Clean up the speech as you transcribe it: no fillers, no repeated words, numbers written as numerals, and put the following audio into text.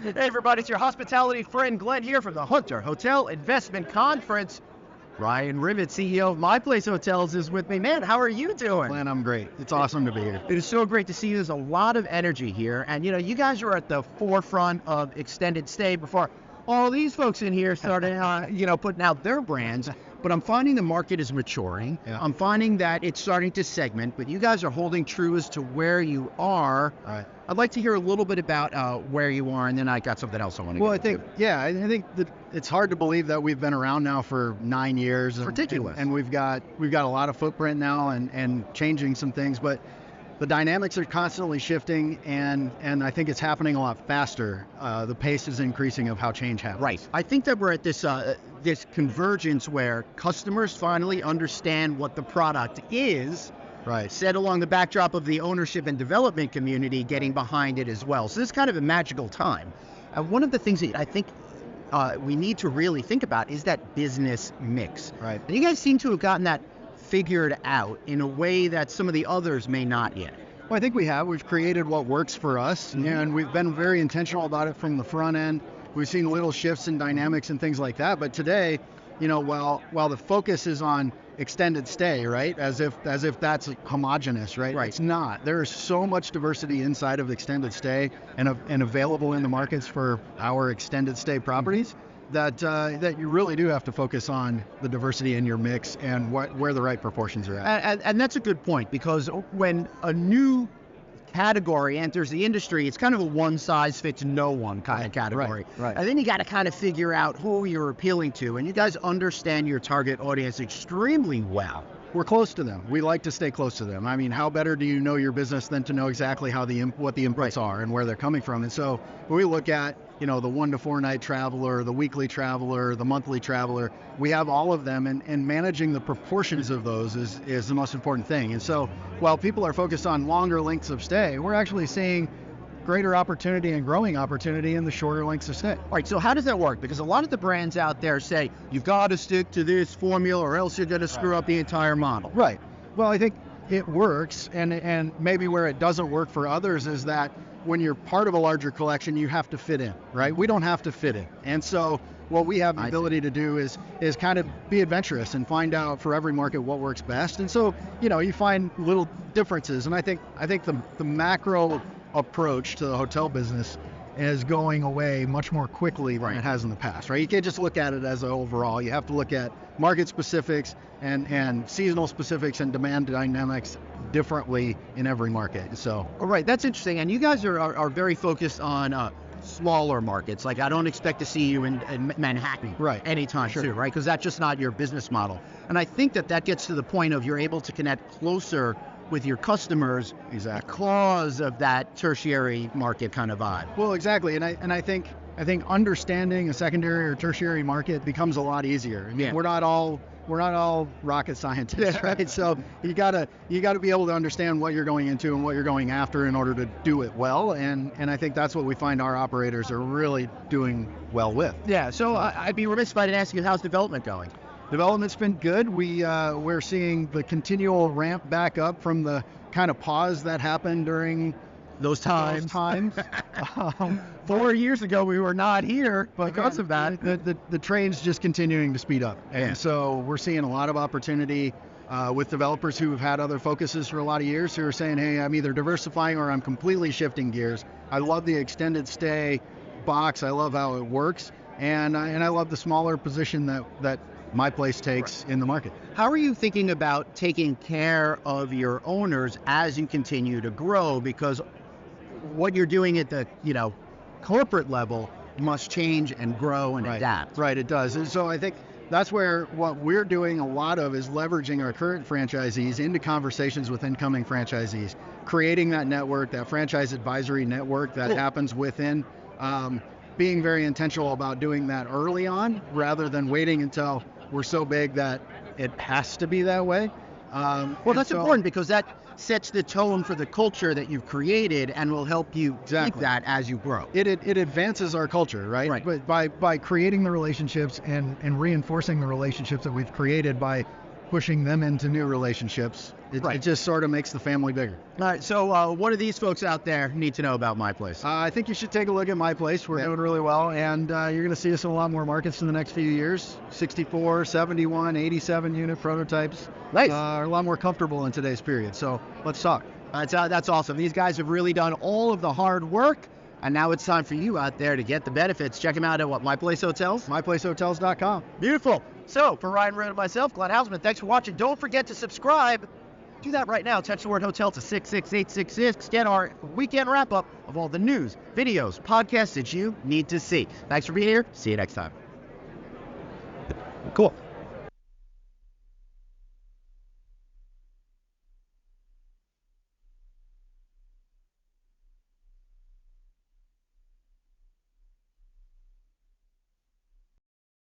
Hey everybody, it's your hospitality friend Glenn here from the Hunter Hotel Investment Conference. Ryan Rivett, CEO of MyPlace Hotels, is with me. Man, how are you doing? Glenn, I'm great. It's awesome to be here. It is so great to see you. There's a lot of energy here, and you guys are at the forefront of extended stay before all these folks in here started, putting out their brands. But I'm finding the market is maturing. Yeah. I'm finding that it's starting to segment, but you guys are holding true as to where you are. All right. I'd like to hear a little bit about where you are, and then I got something else I want to Well, get into. I think that it's hard to believe that we've been around now for 9 years. It's ridiculous. And we've got a lot of footprint now and changing some things, but the dynamics are constantly shifting, and I think it's happening a lot faster. The pace is increasing of how change happens. Right. I think that we're at this convergence where customers finally understand what the product is, Right. set along the backdrop of the ownership and development community getting behind it as well. So this is kind of a magical time. One of the things that I think we need to really think about is that business mix. Right. And you guys seem to have gotten that figured out in a way that some of the others may not yet. Well, I think we have. We've created what works for us, and we've been very intentional about it from the front end. We've seen little shifts in dynamics and things like that. But today, while the focus is on extended stay, right, as if that's homogenous, right? Right. It's not. There is so much diversity inside of extended stay and available in the markets for our extended stay properties. That you really do have to focus on the diversity in your mix and where the right proportions are at. And that's a good point, because when a new category enters the industry, it's kind of a one-size-fits-no-one kind of category. Right. And then you got to kind of figure out who you're appealing to, and you guys understand your target audience extremely well. We're close to them. We like to stay close to them. I mean, how better do you know your business than to know exactly how what the inputs are and where they're coming from? And so when we look at, the 1 to 4 night traveler, the weekly traveler, the monthly traveler, we have all of them, and managing the proportions of those is the most important thing. And so while people are focused on longer lengths of stay, we're actually seeing greater opportunity and growing opportunity in the shorter lengths of stay. All right, so how does that work? Because a lot of the brands out there say, you've got to stick to this formula or else you're going to screw up the entire model. Right. Well, I think it works, and maybe where it doesn't work for others is that when you're part of a larger collection, you have to fit in, right? We don't have to fit in. And so what we have the ability to do is kind of be adventurous and find out for every market what works best. And so, you find little differences. And I think the macro approach to the hotel business is going away much more quickly than it has in the past, right? You can't just look at it as an overall. You have to look at market specifics and seasonal specifics and demand dynamics differently in every market. So, all right, that's interesting. And you guys are very focused on smaller markets. Like, I don't expect to see you in Manhattan anytime soon, right? Because that's just not your business model. And I think that gets to the point of you're able to connect closer with your customers because of that tertiary market kind of vibe. Well, exactly. And I think understanding a secondary or tertiary market becomes a lot easier. I mean, we're not all rocket scientists, right? So you gotta be able to understand what you're going into and what you're going after in order to do it well. And I think that's what we find our operators are really doing well with. Yeah. So I'd be remiss if I didn't ask you, how's development going? Development's been good. We're seeing the continual ramp back up from the kind of pause that happened during those times. 4 years ago, we were not here because of that. The train's just continuing to speed up. And so we're seeing a lot of opportunity with developers who have had other focuses for a lot of years who are saying, hey, I'm either diversifying or I'm completely shifting gears. I love the extended stay box. I love how it works. And I love the smaller position that MyPlace takes in the market. How are you thinking about taking care of your owners as you continue to grow? Because what you're doing at the corporate level must change and grow and adapt. Right, it does. And so I think that's where what we're doing a lot of is leveraging our current franchisees into conversations with incoming franchisees, creating that network, that franchise advisory network that happens within. Being very intentional about doing that early on rather than waiting until we're so big that it has to be that way. Well, that's important because that sets the tone for the culture that you've created and will help you keep that as you grow. It advances our culture, right? But by creating the relationships and reinforcing the relationships that we've created by pushing them into new relationships. It just sort of makes the family bigger. All right, so what do these folks out there need to know about MyPlace? I think you should take a look at MyPlace. We're doing really well, and you're going to see us in a lot more markets in the next few years. 64, 71, 87 unit prototypes. Nice. Are a lot more comfortable in today's period. So let's talk. That's awesome. These guys have really done all of the hard work, and now it's time for you out there to get the benefits. Check them out at what, MyPlace Hotels? MyPlaceHotels.com. Beautiful. So for Ryan Rivett and myself, Glenn Hausman, thanks for watching. Don't forget to subscribe. Do that right now. Text the word hotel to 66866. Get our weekend wrap up of all the news, videos, podcasts that you need to see. Thanks for being here. See you next time. Cool.